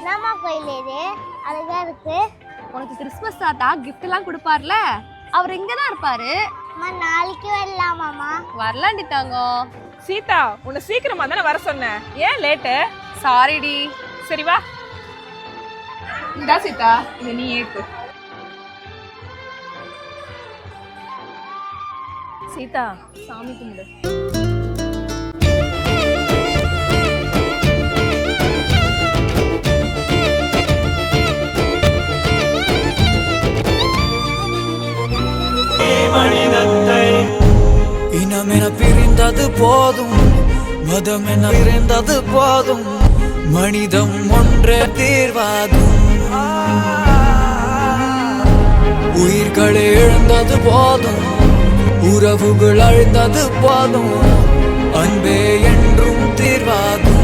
என்னம்மா கோயில் இது அழகா இருக்கு. உனக்கு கிறிஸ்மஸ் தாத்தா கிஃப்ட் எல்லாம் கொடுப்பார்ல, அவர் இங்கதான் இருப்பாரு. அம்மா நாளைக்கு வரலாமாம்மா? வரலாண்டி தங்கம். சீதா, உன்னை சீக்கிரமா தானே வர சொன்னேன், ஏன் லேட்டு? சாரிடி. சரி வா. இந்தா சீதா, இதை நீ ஏத்து. சீதா, சாமி கும்பிடு. இனமென பிரிந்தது போதும், மதமென பிரிந்தது போதும், மனிதம் ஒன்றே தீர்வாகும். உயிர்களை இழந்தது போதும், உறவுகள் அழிந்தது போதும், அன்பே என்றும் தீர்வாகும்.